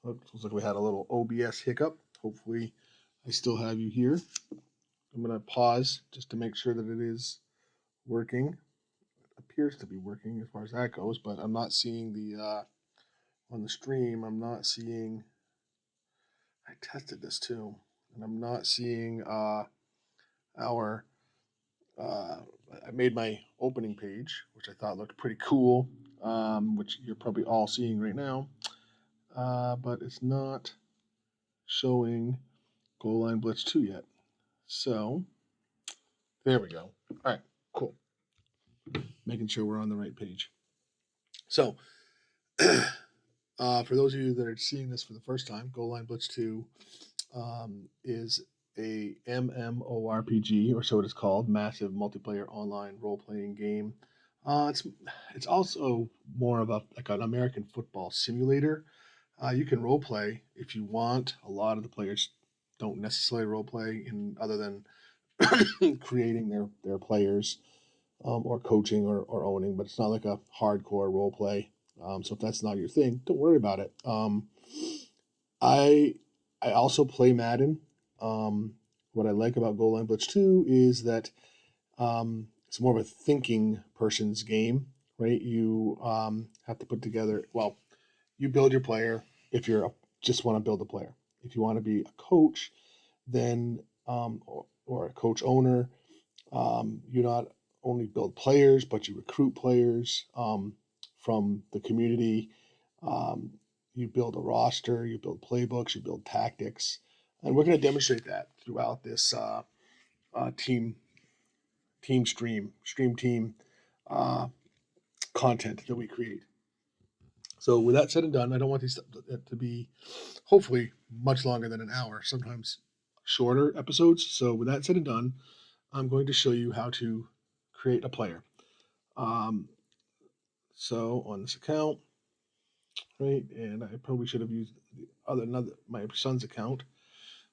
Looks like we had a little OBS hiccup. Hopefully, I still have you here. I'm going to pause just to make sure that it is working. It appears to be working as far as that goes, but I'm not seeing the on the stream. I'm not seeing. I tested this too, and I'm not seeing our. I made my opening page, which I thought looked pretty cool, which you're probably all seeing right now, but it's not showing Goal Line Blitz 2 yet. So there we go. All right, cool. Making sure we're on the right page. So for those of you that are seeing this for the first time, Goal Line Blitz 2 is a MMORPG, or so it is called, massive multiplayer online role-playing game. It's also more of like an American football simulator. You can role play if you want. A lot of the players don't necessarily role play in other than creating their players or coaching or owning, but it's not like a hardcore role play. So if that's not your thing, don't worry about it. I also play Madden. What I like about Goal Line Blitz 2 is that it's more of a thinking person's game, right? You have to put together, well, you build your player if you're just want to build a player. If you want to be a coach, then or a coach owner, you not only build players, but you recruit players from the community. You build a roster, you build playbooks, you build tactics, and we're going to demonstrate that throughout this team team content that we create. So with that said and done, I don't want these to be hopefully much longer than an hour, sometimes shorter episodes. So with that said and done, I'm going to show you how to create a player. So on this account, right, and I probably should have used my son's account,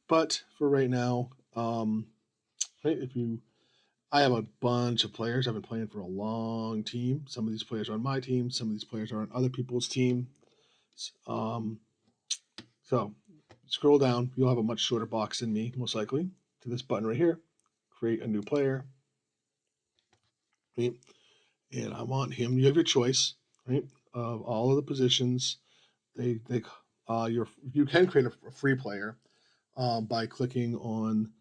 but for right now, right, I have a bunch of players. I've been playing for a long team. Some of these players are on my team. Some of these players are on other people's team. So scroll down. You'll have a much shorter box than me, most likely, to this button right here. Create a new player. Right? And I want him. You have your choice, right? Of all of the positions. You can create a free player by clicking on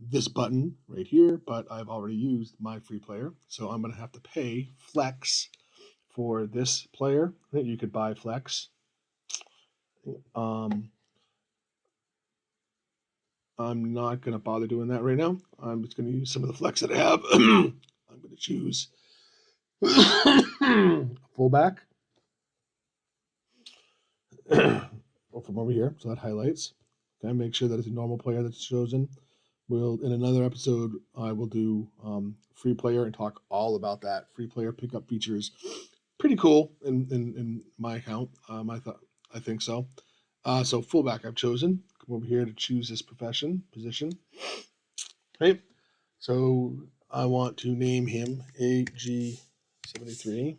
this button right here, but I've already used my free player, so I'm going to have to pay Flex for this player. You could buy Flex. I'm not going to bother doing that right now. I'm just going to use some of the Flex that I have. I'm going to choose fullback from over here, so that highlights. Okay, make sure that it's a normal player that's chosen. In another episode, I will do free player and talk all about that. Free player pickup features, pretty cool in my account. I think so. So fullback I've chosen. Come over here to choose this position. Okay. So I want to name him AG73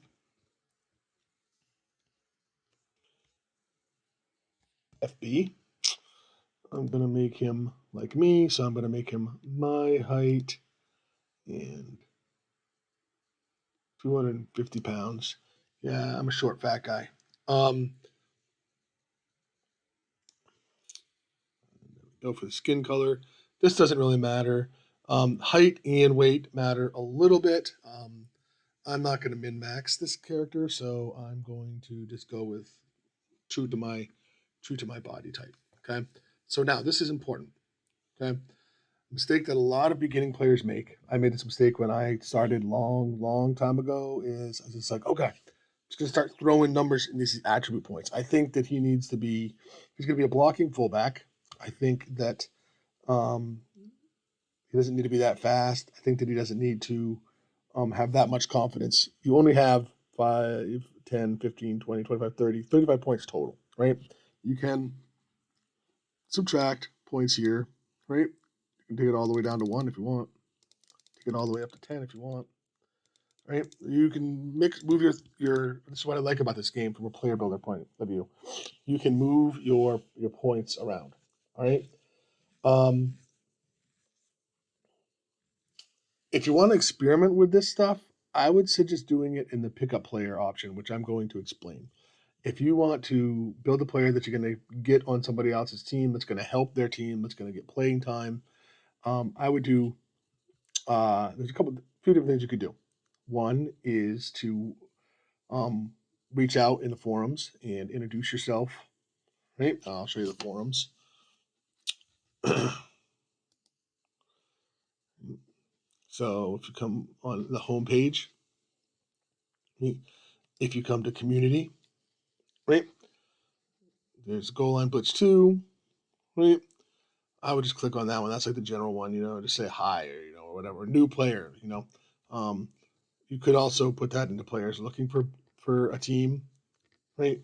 FB. I'm gonna make him like me, so I'm gonna make him my height and 250 pounds. Yeah, I'm a short, fat guy. Go for the skin color. This doesn't really matter. Height and weight matter a little bit. I'm not going to min-max this character, so I'm going to just go with true to my body type. Okay. So now this is important. Okay. Mistake that a lot of beginning players make. I made this mistake when I started long time ago. Is I was just like, okay, just gonna start throwing numbers in these attribute points. I think that he's gonna be a blocking fullback. I think that he doesn't need to be that fast. I think that he doesn't need to have that much confidence. You only have 5, 10, 15, 20, 25, 30, 35 points total, right? You can subtract points here, right? You can take it all the way down to 1 if you want. Take it all the way up to 10 if you want. right? You can move your. This is what I like about this game from a player builder point of view. You can move your points around. All right. Um, if you want to experiment with this stuff, I would suggest doing it in the pickup player option, which I'm going to explain. If you want to build a player that you're going to get on somebody else's team, that's going to help their team, that's going to get playing time, I would do. There's few different things you could do. One is to um, reach out in the forums and introduce yourself. Right, I'll show you the forums. So if you come on the home page, if you come to community, right, there's Goal Line Blitz 2, right? I would just click on that one. That's like the general one, just say hi or, or whatever. New player, Um, you could also put that into players looking for a team, right?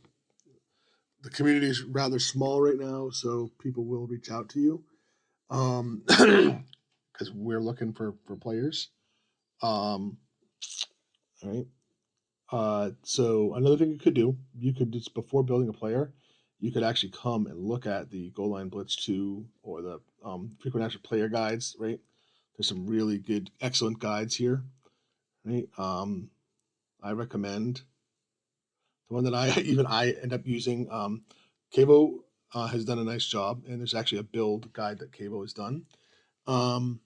The community is rather small right now, so people will reach out to you because we're looking for players. Um, all right. So another thing you could do, you could just before building a player, you could actually come and look at the Goal Line Blitz 2 or the frequent action player guides, right? There's some really good, excellent guides here, right? I recommend the one that I end up using. Cavo has done a nice job, and there's actually a build guide that Cavo has done. Um,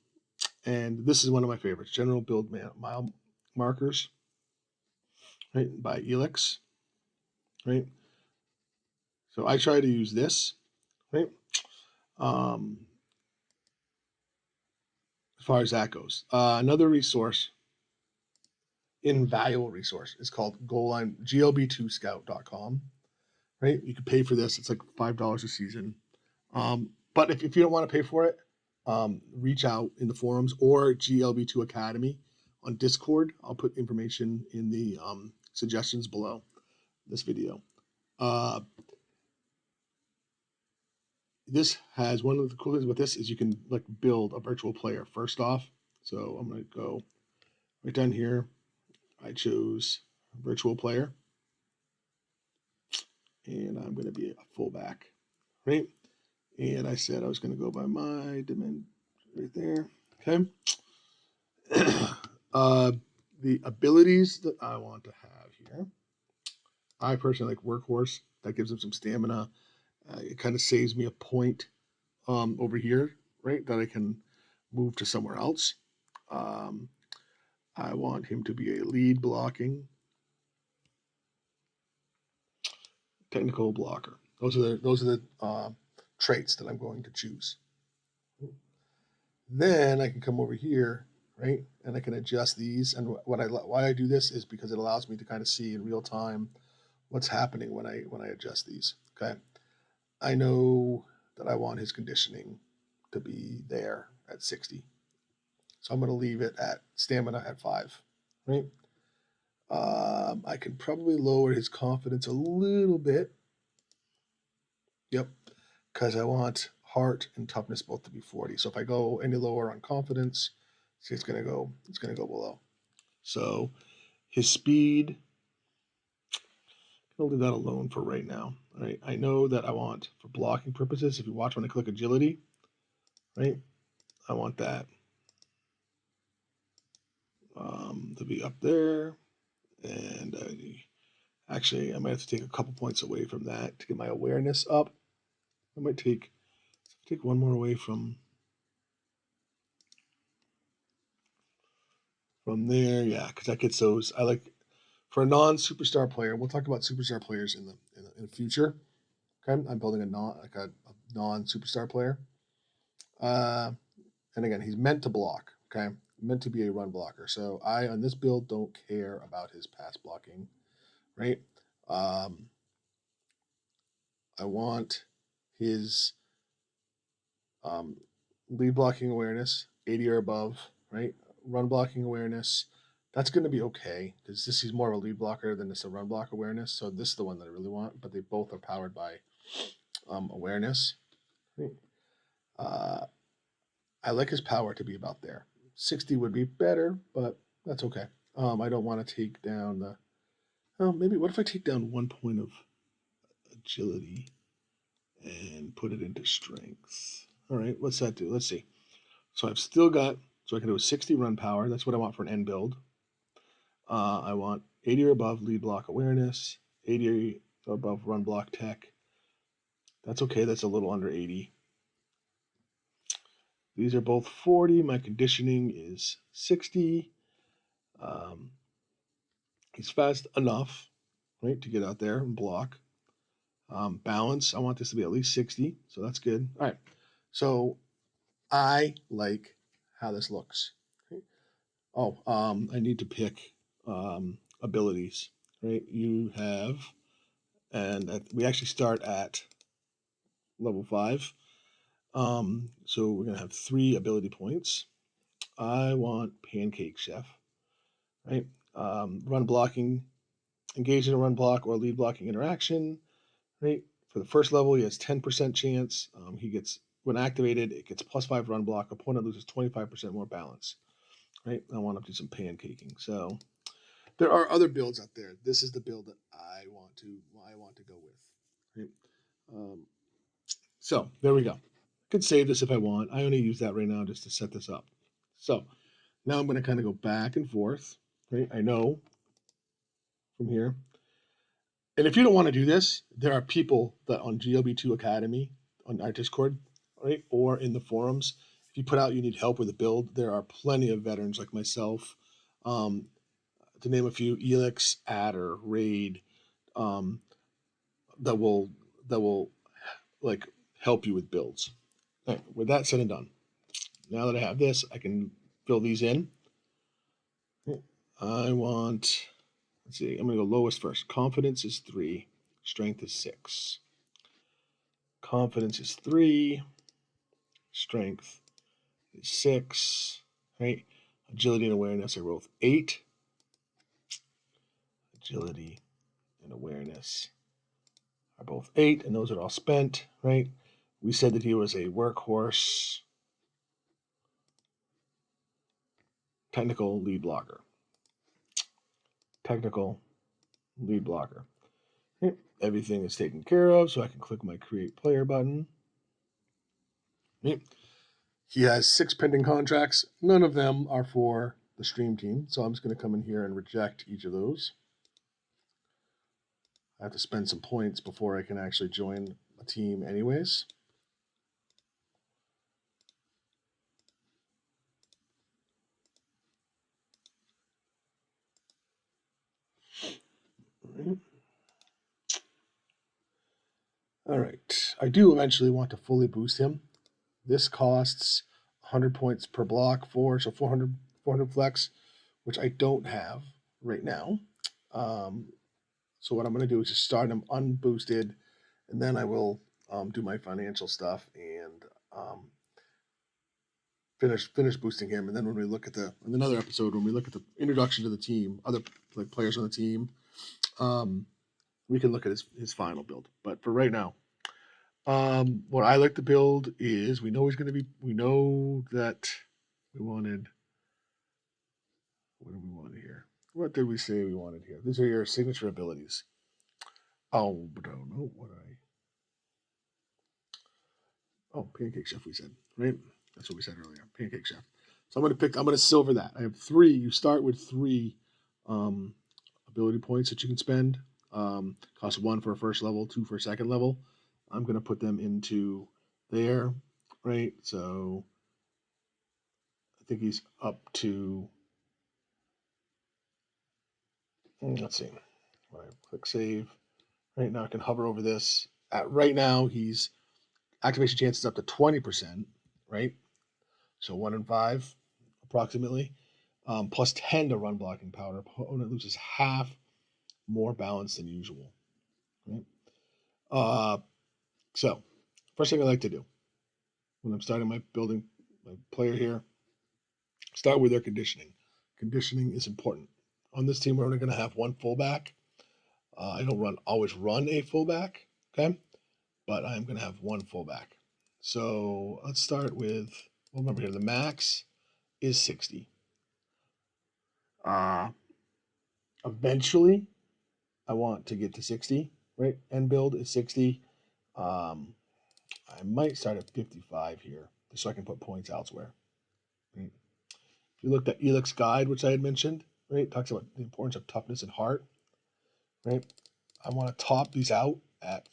and this is one of my favorites, General Build Mile Markers, right, by Elix, right? So I try to use this, right? Um, as far as that goes. Another resource, invaluable resource, is called Goal Line glb2scout.com. Right, you can pay for this. It's like $5 a season. But if you don't want to pay for it, reach out in the forums or GLB2 Academy on Discord. I'll put information in the suggestions below this video. Uh, this has one of the cool things with this is you can like build a virtual player first off. So I'm going to go right down here. I chose virtual player, and I'm going to be a fullback, right? And I said I was going to go by my dimension right there. Okay. The abilities that I want to have here. I personally like workhorse. That gives him some stamina. It kind of saves me a point over here, right? That I can move to somewhere else. Um, I want him to be a lead blocking technical blocker. Those are the traits that I'm going to choose. Then I can come over here, right, and I can adjust these. And why I do this is because it allows me to kind of see in real time what's happening when I adjust these. Okay, I know that I want his conditioning to be there at 60, so I'm going to leave it at stamina at 5. Right. I can probably lower his confidence a little bit. Yep, because I want heart and toughness both to be 40. So if I go any lower on confidence, see it's gonna go below. So his speed, I'll leave that alone for right now. All right. I know that I want for blocking purposes, if you watch when I click agility, right? I want that to be up there. And actually, I might have to take a couple points away from that to get my awareness up. I might take one more away from there. Yeah, because that gets those. I like for a non-superstar player. We'll talk about superstar players in the future. Okay, I'm building a non-superstar player. And again, he's meant to block. Okay, meant to be a run blocker. So I on this build don't care about his pass blocking. Right. Um, I want his um, lead blocking awareness 80 or above. Right. Run blocking awareness. That's going to be okay because this is more of a lead blocker than just a run block awareness. So this is the one that I really want. But they both are powered by awareness. Right. Uh, I like his power to be about there. 60 would be better, but that's okay. I don't want to take down the. Oh, maybe what if I take down 1 point of agility and put it into strength? All right, what's that do? Let's see. So I've still got. So I can do a 60 run power. That's what I want for an end build. I want 80 or above lead block awareness, 80 or above run block tech. That's okay. That's a little under 80. These are both 40. My conditioning is 60. Um, he's fast enough, right, to get out there and block. Balance, I want this to be at least 60, so that's good. All right, so I like how this looks. Okay. Oh, I need to pick abilities, right? You have, and we actually start at level 5. So we're gonna have 3 ability points. I want Pancake Chef, right? Run blocking, engage in a run block or lead blocking interaction, right? For the first level, he has 10% chance. He gets, when activated, it gets +5 run block. Opponent loses 25% more balance, right? I want to do some pancaking. So there are other builds out there. This is the build that I want to go with, right? Um, so there we go. I could save this if I want. I only use that right now just to set this up. So now I'm going to kind of go back and forth, right? I know from here. And if you don't want to do this, there are people that on GLB2 Academy on our Discord, right, or in the forums. If you put out you need help with a build, there are plenty of veterans like myself. Um, to name a few, Elix, Adder, Raid, um, that will like help you with builds. All right, with that said and done, now that I have this, I can fill these in. I want, let's see, I'm gonna go lowest first. Confidence is 3, strength is 6. Confidence is 3, strength is 6, right? Agility and awareness are both 8. Agility and awareness are both 8, and those are all spent, right? We said that he was a workhorse, technical lead blocker. Technical lead blocker. Okay. Everything is taken care of, so I can click my create player button. Okay. He has 6 pending contracts. None of them are for the stream team, so I'm just going to come in here and reject each of those. I have to spend some points before I can actually join a team anyways. All right. I do eventually want to fully boost him. This costs 100 points per block so 400 flex, which I don't have right now. So what I'm going to do is just start him unboosted, and then I will do my financial stuff and finish boosting him. And then when we look at in another episode, when we look at the introduction to the team, other like players on the team, we can look at his final build. But for right now, what I like to build is we know that we wanted. What do we want here? What did we say we wanted here? These are your signature abilities. Oh, but I don't know what I. Oh, Pancake Chef, we said, right? That's what we said earlier. Pancake Chef. So I'm going to silver that. I have 3. You start with 3 um, ability points that you can spend. Cost 1 for a first level, 2 for a second level. I'm going to put them into there, right? So I think he's up to, let's see. Right, click save. Right now I can hover over this. Right now he's activation chance is up to 20%, right? So 1 in 5 approximately. Plus 10 to run blocking power. Opponent loses half more balance than usual. Right? So first thing I like to do when I'm starting my building my player here, start with their conditioning. Conditioning is important. On this team, we're only going to have 1 fullback. I don't always run a fullback, okay? But I'm going to have 1 fullback. So let's start with, remember here, the max is 60. Eventually, I want to get to 60, right? End build is 60. I might start at 55 here, just so I can put points elsewhere. Right? If you looked at Elix's guide, which I had mentioned, right, it talks about the importance of toughness and heart, right? I want to top these out at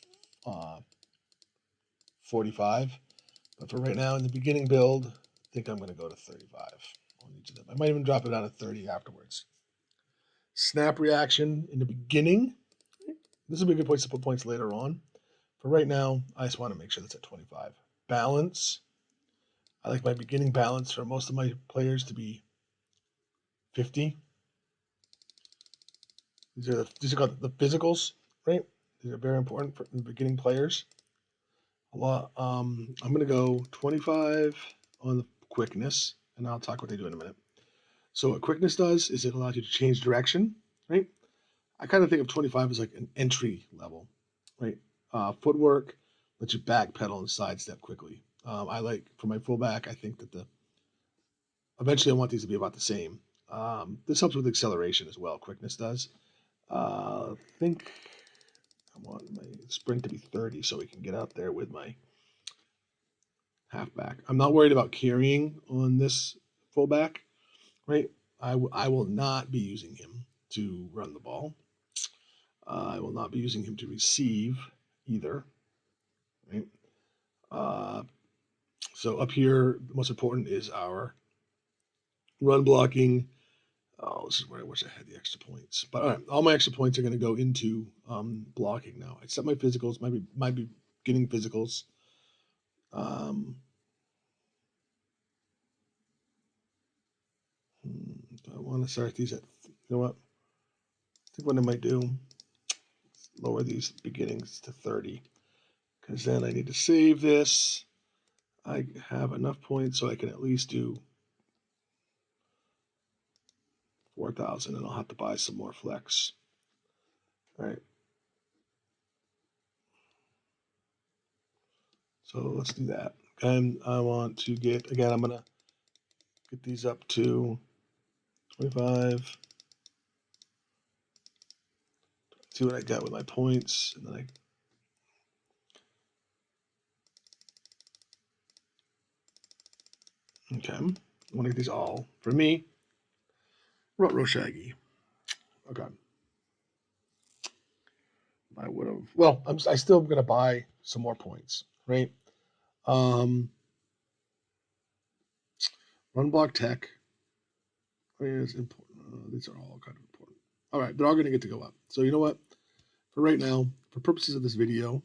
45, but for right now in the beginning build, I think I'm going to go to 35 on each of them. I might even drop it down to 30 afterwards. Snap reaction in the beginning. This will be a good place to put points later on. For right now, I just want to make sure that's at 25. Balance. I like my beginning balance for most of my players to be 50. These are called the physicals, right? These are very important for the beginning players. I'm going to go 25 on the quickness, and I'll talk what they do in a minute. So what quickness does is it allows you to change direction, right? I kind of think of 25 as like an entry level, right? Footwork lets you backpedal and sidestep quickly. I like for my fullback, I think that eventually I want these to be about the same. This helps with acceleration as well. Quickness does. I think I want my sprint to be 30 so we can get out there with my halfback. I'm not worried about carrying on this fullback, right? I will not be using him to run the ball. I will not be using him to receive either, right? Uh, so up here, the most important is our run blocking. Oh, this is where I wish I had the extra points. But all right, all my extra points are going to go into blocking now. I set my physicals, might be getting physicals. I want to start these at, you know what? I think what I might do, lower these beginnings to 30. Because then I need to save this. I have enough points so I can at least do 4,000, and I'll have to buy some more flex. All right. So let's do that. And I want to get, again, I'm going to get these up to 25. See what I got with my points. And then okay. I want to get these all for me. Ruh-roh Shaggy. Okay. I would have, well, I still going to buy some more points, right? Run block tech is important. These are all kind of important. All right, they're all going to get to go up. So you know what? For right now, for purposes of this video,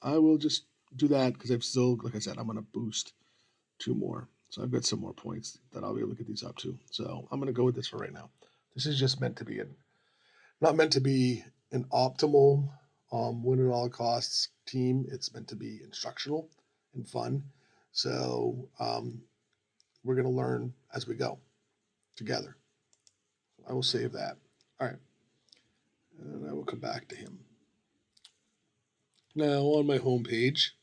I will just do that because I've still, like I said, I'm going to boost 2 more. So I've got some more points that I'll be able to get these up to. So I'm going to go with this for right now. This is just meant to be not meant to be an optimal win at all costs team. It's meant to be instructional and fun. So we're going to learn as we go together. I will save that. All right. And I will come back to him. Now on my home page,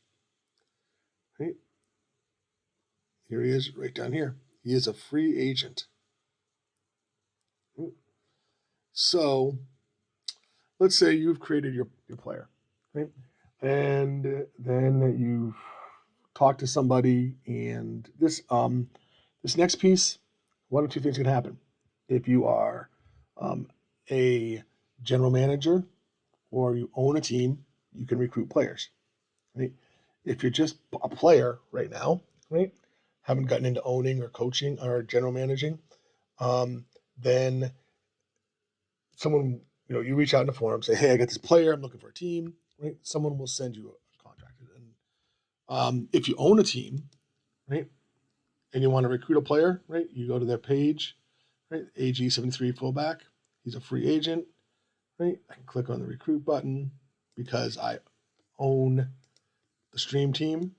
right, here he is right down here. He is a free agent. So let's say you've created your player, right? And then you've talked to somebody, and this next piece, one of two things can happen. If you are a general manager or you own a team, you can recruit players, right? If you're just a player right now, right, haven't gotten into owning or coaching or general managing, then someone, you reach out in the forum, say, hey, I got this player, I'm looking for a team, right? Someone will send you a contract. And if you own a team, right, and you want to recruit a player, right, you go to their page, right, AG73 fullback, he's a free agent, right? I can click on the recruit button because I own the stream team,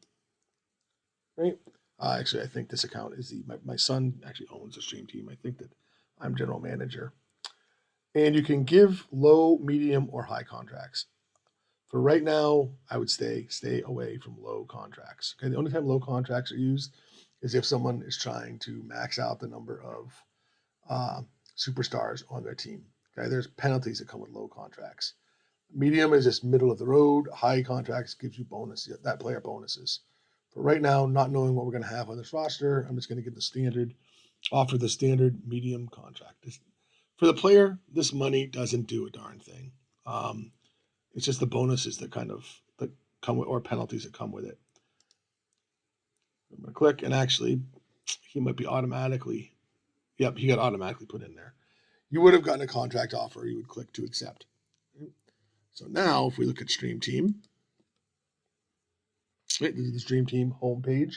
right? Actually, I think this account is my son actually owns the stream team. I think that I'm general manager. And you can give low, medium, or high contracts. For right now, I would stay away from low contracts. Okay, the only time low contracts are used is if someone is trying to max out the number of superstars on their team. Okay, there's penalties that come with low contracts. Medium is just middle of the road. High contracts gives you bonuses, that player bonuses. For right now, not knowing what we're going to have on this roster, I'm just going to give the standard, offer the standard medium contract. For the player, this money doesn't do a darn thing. It's just the bonuses that come with, or penalties that come with it. I'm going to click, and actually, he might be automatically, yep, he got automatically put in there. You would have gotten a contract offer. You would click to accept. So now, if we look at Stream Team, right, this is the Stream Team homepage.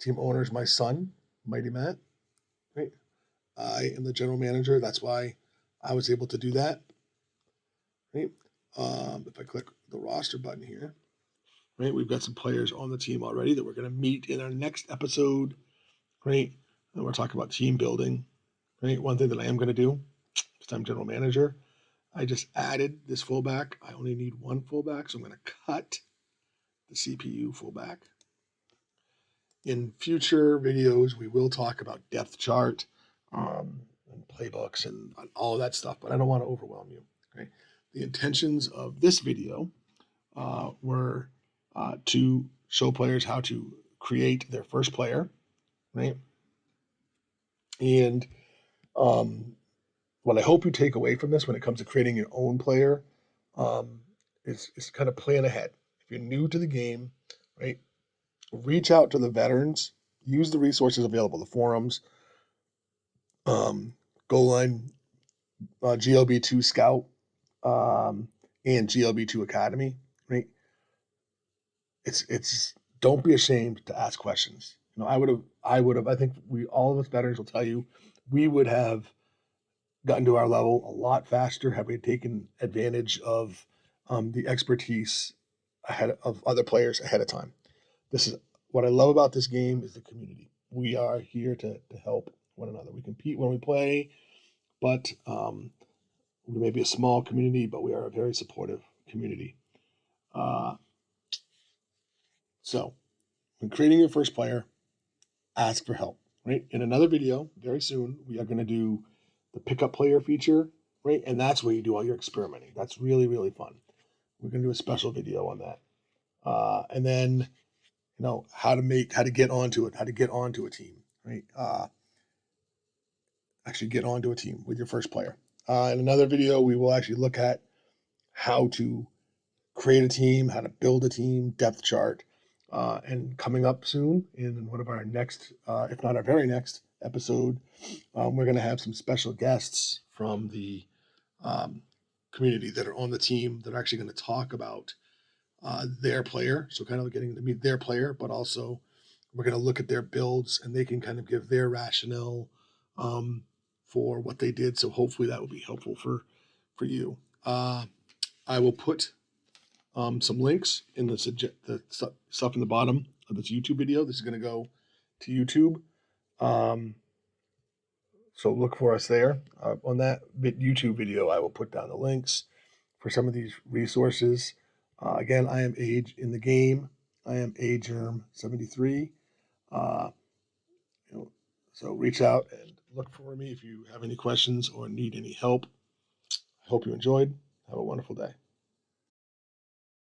Team owner is my son, Mighty Matt. Right, I am the general manager. That's why I was able to do that. Right, if I click the roster button here, right, we've got some players on the team already that we're going to meet in our next episode. Right, and we're talking about team building. Right, one thing that I am going to do, because I'm general manager, I just added this fullback. I only need one fullback, so I'm going to cut the CPU fullback. In future videos, we will talk about depth chart and playbooks and all of that stuff, but I don't want to overwhelm you. Okay? The intentions of this video were to show players how to create their first player, right? And what I hope you take away from this when it comes to creating your own player is kind of plan ahead. If you're new to the game, right, reach out to the veterans, use the resources available, the forums, Goal Line, GLB2 Scout, and GLB2 Academy, right? It's don't be ashamed to ask questions. You know, I think all of us veterans will tell you, we would have gotten to our level a lot faster had we taken advantage of the expertise ahead of other players ahead of time. This is what I love about this game is the community. We are here to help one another. We compete when we play, but we may be a small community, but we are a very supportive community. So when creating your first player, ask for help, right? In another video, very soon, we are going to do the pickup player feature, right? And that's where you do all your experimenting. That's really, really fun. We're going to do a special video on that. And then, you know, how to get onto a team, right? Actually get onto a team with your first player. In another video, we will actually look at how to create a team, how to build a team, depth chart, and coming up soon in one of our next, if not our very next episode, we're going to have some special guests from the community that are on the team that are actually going to talk about their player. So kind of getting to meet their player, but also we're going to look at their builds and they can kind of give their rationale for what they did. So hopefully that will be helpful for you. I will put some links in the stuff in the bottom of this YouTube video. This is going to go to YouTube. So look for us there. On that YouTube video, I will put down the links for some of these resources. Again, I am Age in the Game. I am AGerm73. So reach out and look for me if you have any questions or need any help. I hope you enjoyed. Have a wonderful day.